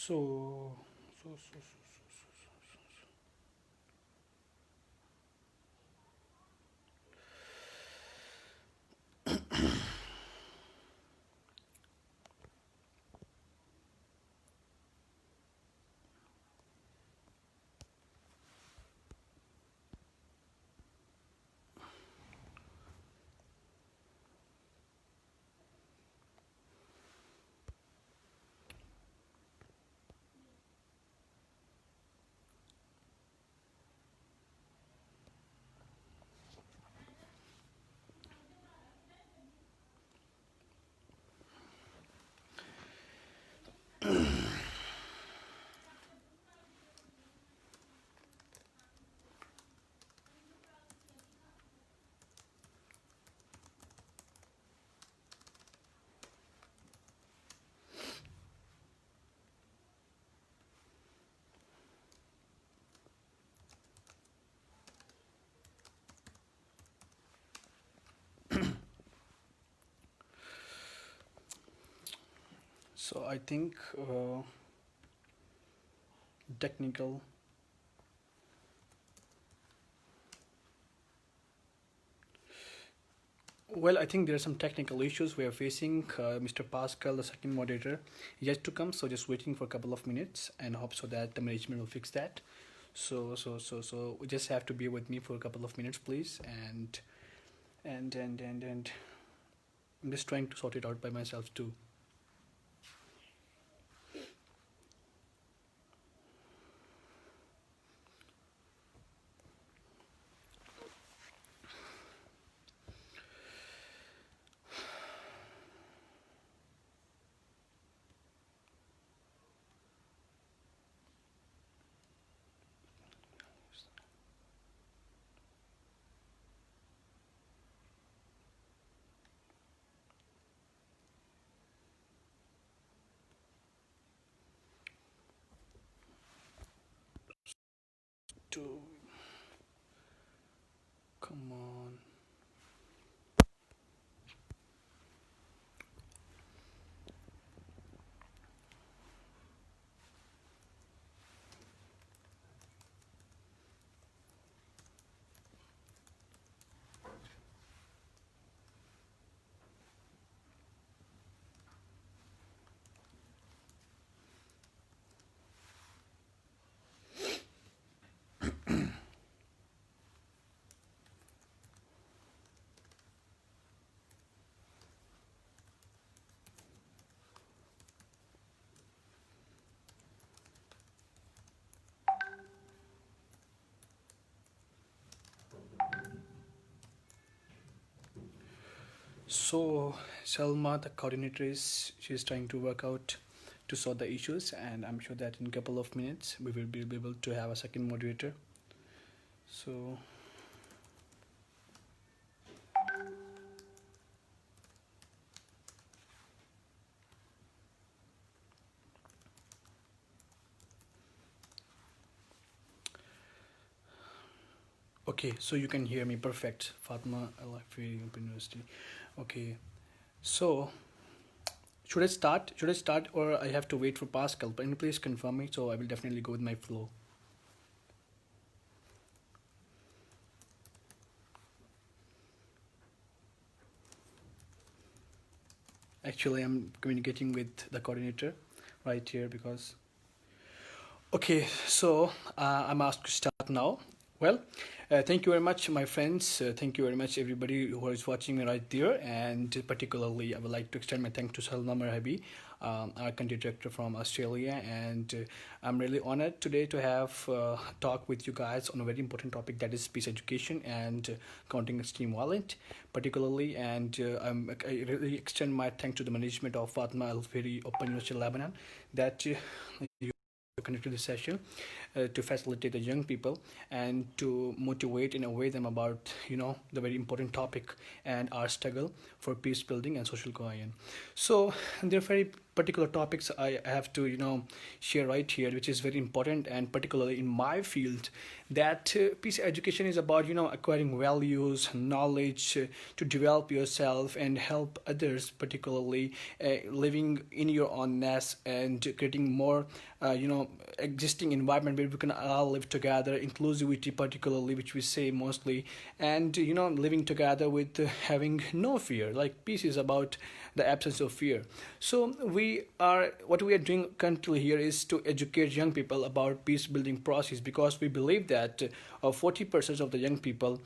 So, so. So I think technical. Well, I think there are some technical issues we are facing. Mr. Pascal, the second moderator, yet to come. So just waiting for a couple of minutes and hope so that the management will fix that. So we just have to be with me for a couple of minutes, please. And I'm just trying to sort it out by myself too. To come on. So Selma, the coordinator, is she's trying to work out to sort the issues, and I'm sure that in a couple of minutes we will be able to have a second moderator. So okay, so you can hear me perfect. Fatma Al-Fihri University. Okay, so should I start? Should I start or I have to wait for Pascal? But please confirm me, so I will definitely go with my flow. Actually, I'm communicating with the coordinator right here because. Okay, so I'm asked to start now. Well, thank you very much, my friends. Thank you very much, everybody who is watching me right there. And particularly, I would like to extend my thanks to Salma Marhabi, our country director from Australia. And I'm really honored today to have talk with you guys on a very important topic, that is peace education and countering extreme violence, particularly. And I really extend my thanks to the management of Fatma Al-Fihri Open University Lebanon that conducted this session to facilitate the young people and to motivate and aware them about the very important topic and our struggle for peace building and social cohesion. So there are very particular topics I have to share right here, which is very important, and particularly in my field, that peace education is about acquiring values, knowledge, to develop yourself and help others, particularly living in your ownness and creating more existing environment where we can all live together, inclusivity particularly, which we say mostly, and living together with having no fear. Like peace is about the absence of fear. So what we are doing currently here is to educate young people about peace building process, because we believe that 40% of the young people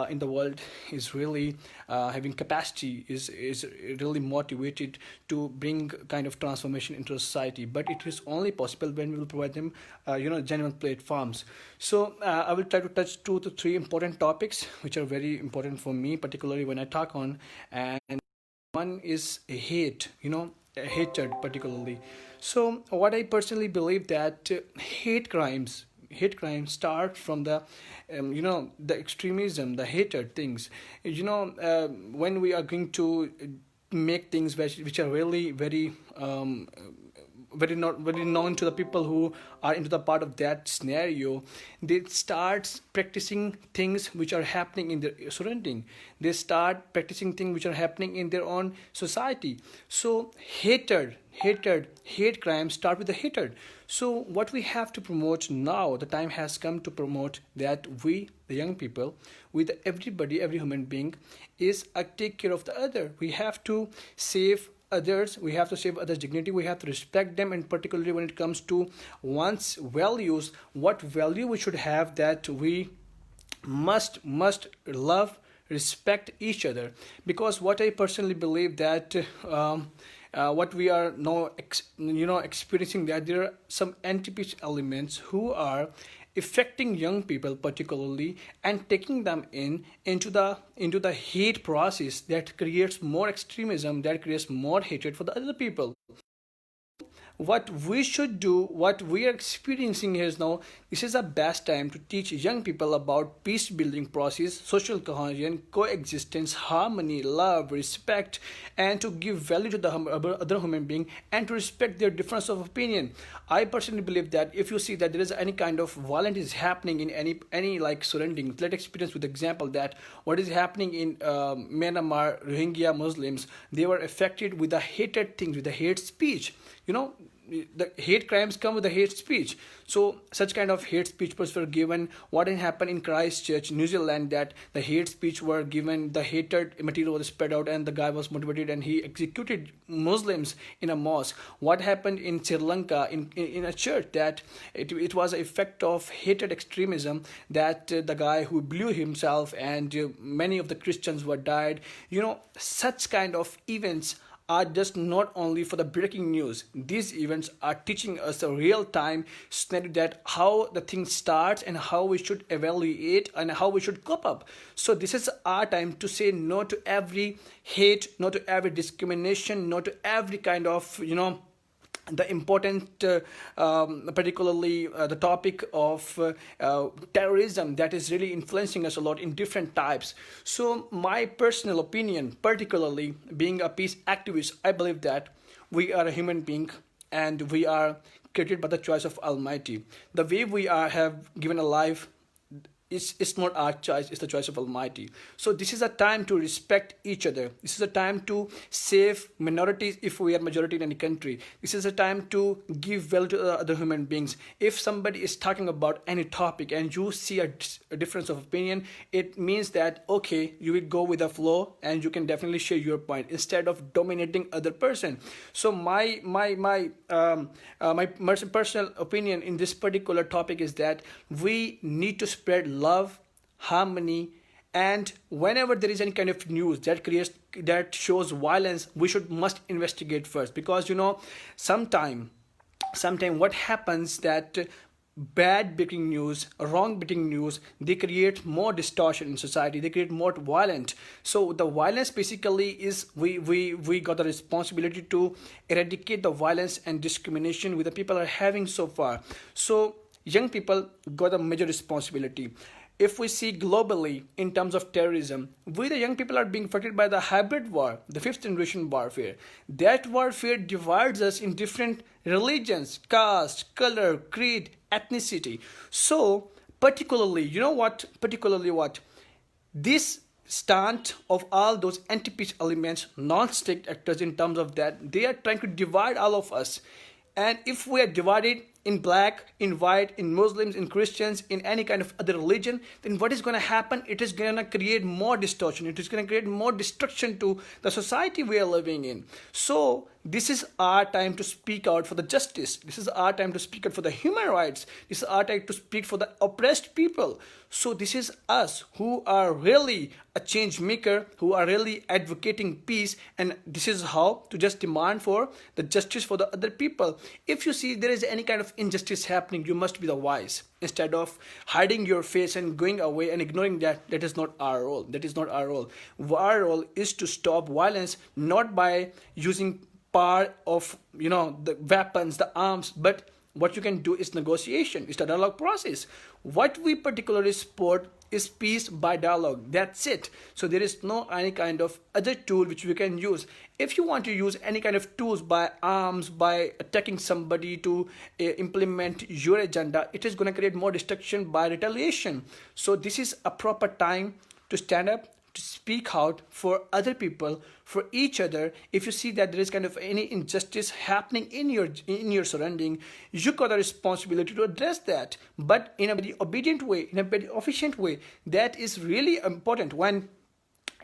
in the world is really having capacity, is really motivated to bring kind of transformation into society, but it is only possible when we will provide them genuine platforms. So I will try to touch 2 to 3 important topics which are very important for me, particularly when I talk on. And one is hate, hatred particularly. So what I personally believe that hate crimes start from the the extremism, the hatred things. When we are going to make things which are really very not very known to the people who are into the part of that scenario, they start practicing things which are happening in their surrounding. They start practicing things which are happening in their own society. So hate crimes start with the hatred. So what we have to promote now, the time has come to promote that we, the young people, with everybody, every human being, is take care of the other. We have to save others, we have to save others' dignity, we have to respect them, and particularly when it comes to one's values, what value we should have, that we must love, respect each other. Because what I personally believe that what we are now experiencing, that there are some anti-peace elements who are affecting young people particularly, and taking them into the hate process that creates more extremism, that creates more hatred for the other people. What we should do, what we are experiencing here is now, this is the best time to teach young people about peace building process, social cohesion, coexistence, harmony, love, respect, and to give value to the other human being, and to respect their difference of opinion. I personally believe that if you see that there is any kind of violence is happening in any like surrounding, let's experience with example that what is happening in Myanmar, Rohingya Muslims, they were affected with the hated things, with the hate speech. The hate crimes come with the hate speech. So such kind of hate speech were given. What happened in Christchurch, New Zealand, that the hate speech were given, the hatred material was spread out, and the guy was motivated and he executed Muslims in a mosque. What happened in Sri Lanka in a church, that it was an effect of hatred extremism, that the guy who blew himself, and many of the Christians were died. Such kind of events are just not only for the breaking news. These events are teaching us a real-time scenario, that how the thing starts and how we should evaluate and how we should cope up. So this is our time to say no to every hate, no to every discrimination, no to every kind of the important particularly the topic of terrorism, that is really influencing us a lot in different types. So my personal opinion, particularly being a peace activist, I believe that we are a human being and we are created by the choice of Almighty. The way we have given a life, it's not our choice, it's the choice of Almighty. So this is a time to respect each other. This is a time to save minorities if we are majority in any country. This is a time to give value to other human beings. If somebody is talking about any topic and you see a difference of opinion, it means that, okay, you will go with the flow and you can definitely share your point instead of dominating other person. So my personal opinion in this particular topic is that we need to spread love, harmony, and whenever there is any kind of news that shows violence, we must investigate first. Because sometime what happens, that bad breaking news, wrong breaking news, they create more distortion in society, they create more violent. So the violence basically is, we got the responsibility to eradicate the violence and discrimination with the people are having so far. So young people got a major responsibility. If we see globally in terms of terrorism, we the young people are being affected by the hybrid war, the fifth generation warfare. That warfare divides us in different religions, caste, color, creed, ethnicity. So particularly, you know what, particularly what, this stand of all those anti-peace elements, non-state actors, in terms of that they are trying to divide all of us. And if we are divided in black, in white, in Muslims, in Christians, in any kind of other religion, then what is going to happen? It is going to create more distortion. It is going to create more destruction to the society we are living in. So this is our time to speak out for the justice. This is our time to speak out for the human rights. This is our time to speak for the oppressed people. So this is us who are really a change maker, who are really advocating peace, and this is how to just demand for the justice for the other people. If you see there is any kind of injustice happening, you must be the wise. Instead of hiding your face and going away and ignoring that, that is not our role. That is not our role. Our role is to stop violence, not by using part of, you know, the weapons, the arms, but what you can do is negotiation. It's the dialogue process. What we particularly support is peace by dialogue. That's it. So there is no any kind of other tool which we can use. If you want to use any kind of tools by arms, by attacking somebody to implement your agenda, it is going to create more destruction by retaliation. So this is a proper time to stand up, to speak out for other people, for each other. If you see that there is kind of any injustice happening in your surrounding, you got a responsibility to address that, but in a very obedient way, in a very efficient way. That is really important. When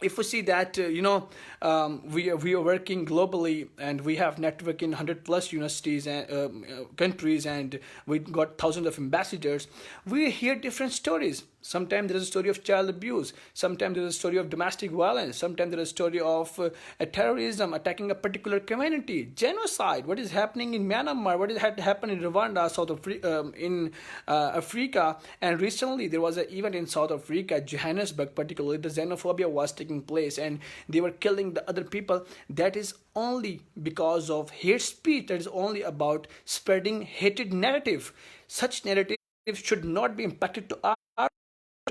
if we see that we are working globally and we have network in 100 plus universities and countries, and we got thousands of ambassadors, we hear different stories. Sometimes there is a story of child abuse, sometimes there is a story of domestic violence, sometimes there is a story of terrorism attacking a particular community, genocide, what is happening in Myanmar, what is happened in Rwanda, South Africa, in Africa. And recently there was an event in South Africa, Johannesburg particularly, the xenophobia was taking place and they were killing the other people. That is only because of hate speech. That is only about spreading hated narrative. Such narrative should not be impacted to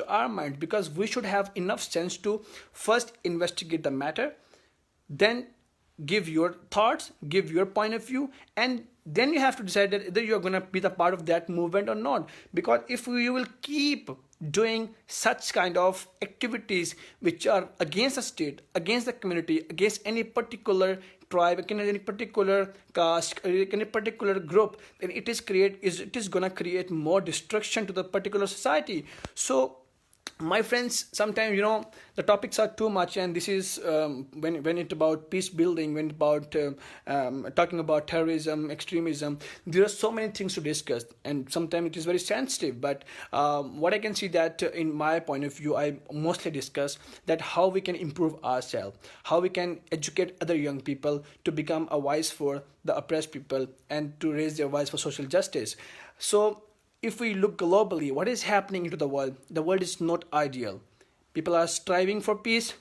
our mind, because we should have enough sense to first investigate the matter, then give your thoughts, give your point of view, and then you have to decide that either you're going to be the part of that movement or not. Because if you will keep doing such kind of activities which are against the state, against the community, against any particular tribe, against any particular caste, any particular group, then it is going to create more destruction to the particular society. So my friends, sometimes the topics are too much, and this is when it's about peace building, when about talking about terrorism, extremism, there are so many things to discuss, and sometimes it is very sensitive. But what I can see that in my point of view, I mostly discuss that how we can improve ourselves, how we can educate other young people to become a voice for the oppressed people and to raise their voice for social justice. So if we look globally, what is happening into the world is not ideal. People are striving for peace.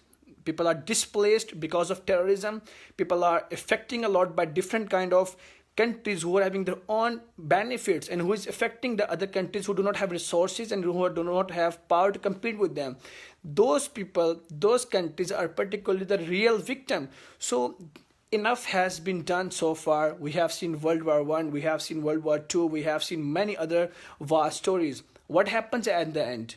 People are displaced because of terrorism. People are affecting a lot by different kind of countries who are having their own benefits, and who is affecting the other countries who do not have resources and who do not have power to compete with them. Those people, those countries are particularly the real victim. So enough has been done so far. We have seen World War One, we have seen World War Two, we have seen many other war stories. What happens at the end?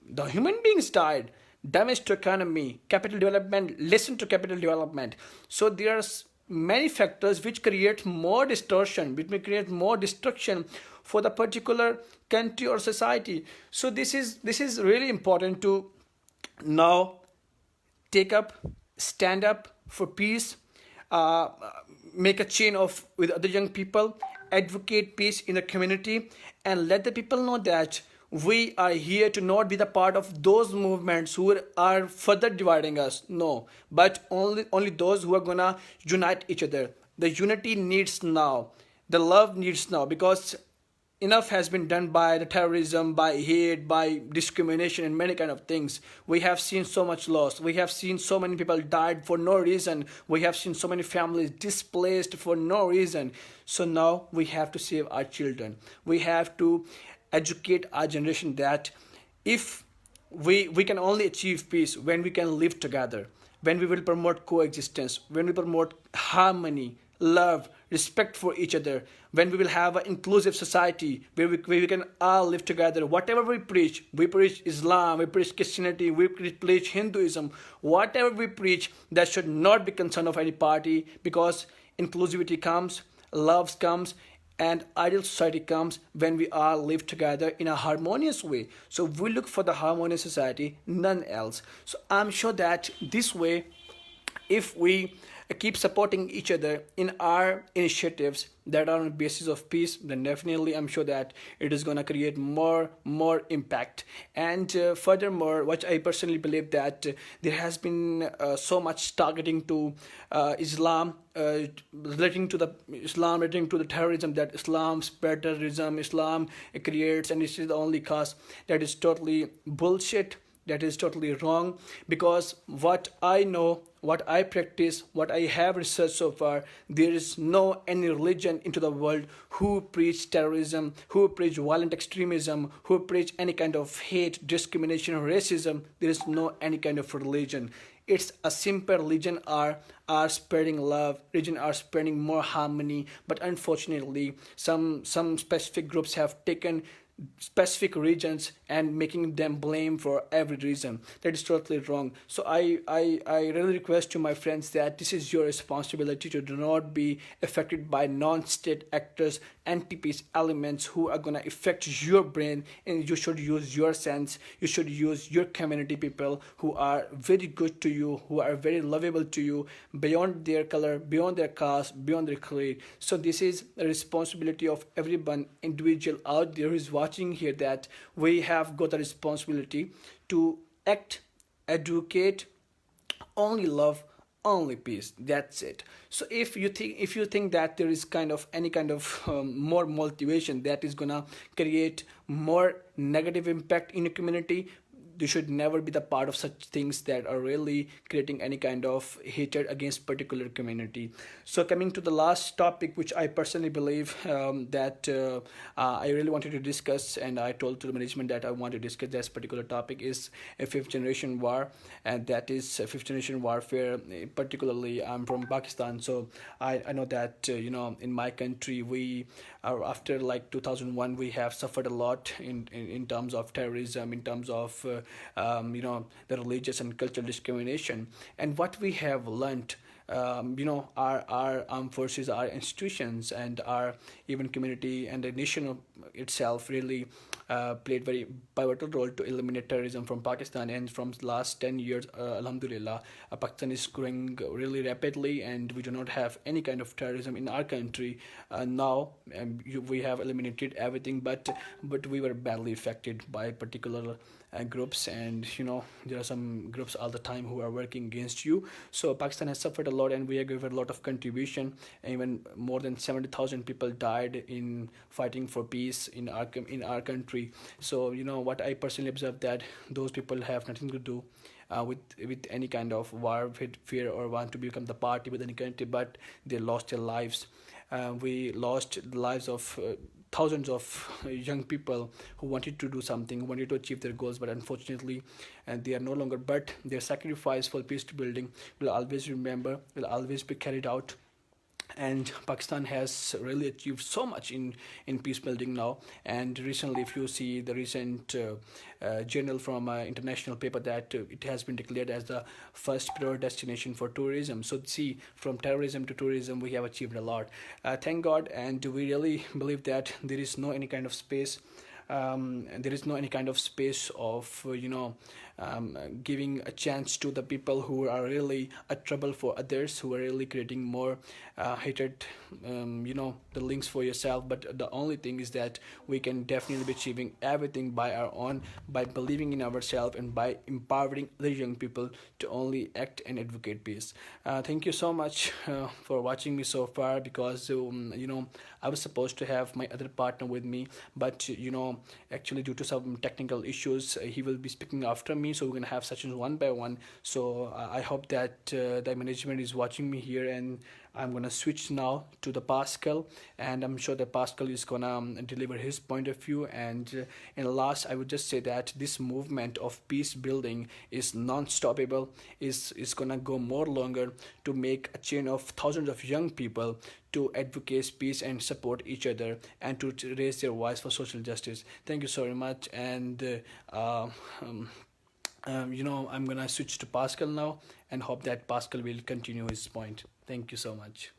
The human beings died. Damage to economy, capital development, listen to capital development. So there are many factors which create more distortion, which may create more destruction for the particular country or society. So this is really important to now take up, stand up for peace, make a chain of with other young people, advocate peace in the community, and let the people know that we are here to not be the part of those movements who are further dividing us. No, but only those who are gonna unite each other. The unity needs now, the love needs now, because enough has been done by the terrorism, by hate, by discrimination, and many kind of things. We have seen so much loss. We have seen so many people died for no reason. We have seen so many families displaced for no reason. So now we have to save our children. We have to educate our generation that if we can only achieve peace when we can live together, when we will promote coexistence, when we promote harmony, love, respect for each other, when we will have an inclusive society where we can all live together. Whatever we preach Islam, we preach Christianity, we preach Hinduism, whatever we preach, that should not be concern of any party, because inclusivity comes, love comes, and ideal society comes when we all live together in a harmonious way. So we look for the harmonious society, none else. So I'm sure that this way, if we keep supporting each other in our initiatives that are on the basis of peace, then definitely I'm sure that it is going to create more impact. And furthermore, what I personally believe, that there has been so much targeting to Islam, relating to the terrorism, that Islam spread terrorism, Islam creates, and this is the only cause. That is totally bullshit. That is totally wrong, because what I know, what I practice, what I have researched so far, there is no any religion into the world who preach terrorism, who preach violent extremism, who preach any kind of hate, discrimination, or racism. There is no any kind of religion. It's a simple religion are spreading love, religion are spreading more harmony. But unfortunately, some specific groups have taken specific regions and making them blame for every reason. That is totally wrong. So I really request to my friends that this is your responsibility to do not be affected by non-state actors, anti-peace elements who are gonna affect your brain, and you should use your sense. You should use your community people who are very good to you, who are very lovable to you, beyond their color, beyond their caste, beyond their creed. So this is a responsibility of everyone individual out there who is watching here, that we have got a responsibility to act, educate, only love, only peace. That's it. So if you think that there is kind of any kind of more motivation that is gonna create more negative impact in a community, you should never be the part of such things that are really creating any kind of hatred against particular community. So coming to the last topic, which I personally believe that I really wanted to discuss, and I told to the management that I want to discuss this particular topic, is a fifth generation war, and that is fifth generation warfare. Particularly, I'm from Pakistan, so I know that in my country we are, after like 2001, we have suffered a lot in terms of terrorism, in terms of the religious and cultural discrimination. And what we have learned, our armed forces, our institutions, and our even community and the nation itself really played very pivotal role to eliminate terrorism from Pakistan. And from last 10 years, Alhamdulillah, Pakistan is growing really rapidly, and we do not have any kind of terrorism in our country now. We have eliminated everything, but we were badly affected by particular groups, and there are some groups all the time who are working against you. So Pakistan has suffered a lot, and we have given a lot of contribution. Even more than 70,000 people died in fighting for peace in our country. So what I personally observe, that those people have nothing to do with any kind of war, with fear, or want to become the party with any country, but they lost their lives. We lost the lives of thousands of young people who wanted to do something, who wanted to achieve their goals, but unfortunately, they are no longer. But their sacrifice for peace building will always will always be carried out. And Pakistan has really achieved so much in peace building now. And recently, if you see the recent journal from an international paper, that it has been declared as the first priority destination for tourism. So see, from terrorism to tourism, we have achieved a lot. Thank God, and we really believe that there is no any kind of space. There is no any kind of space of giving a chance to the people who are really a trouble for others, who are really creating more hatred, the links for yourself. But the only thing is that we can definitely be achieving everything by our own, by believing in ourselves and by empowering other young people to only act and advocate peace. Thank you so much for watching me so far, because I was supposed to have my other partner with me, but actually due to some technical issues, he will be speaking after me, so we're gonna have sessions one by one. So I hope that the management is watching me here, and I'm gonna switch now to the Pascal, and I'm sure that Pascal is gonna deliver his point of view. And in last, I would just say that this movement of peace building is non-stoppable, is gonna go more longer, to make a chain of thousands of young people to advocate peace and support each other, and to raise their voice for social justice. Thank you so very much. And I'm gonna switch to Pascal now, and hope that Pascal will continue his point. Thank you so much.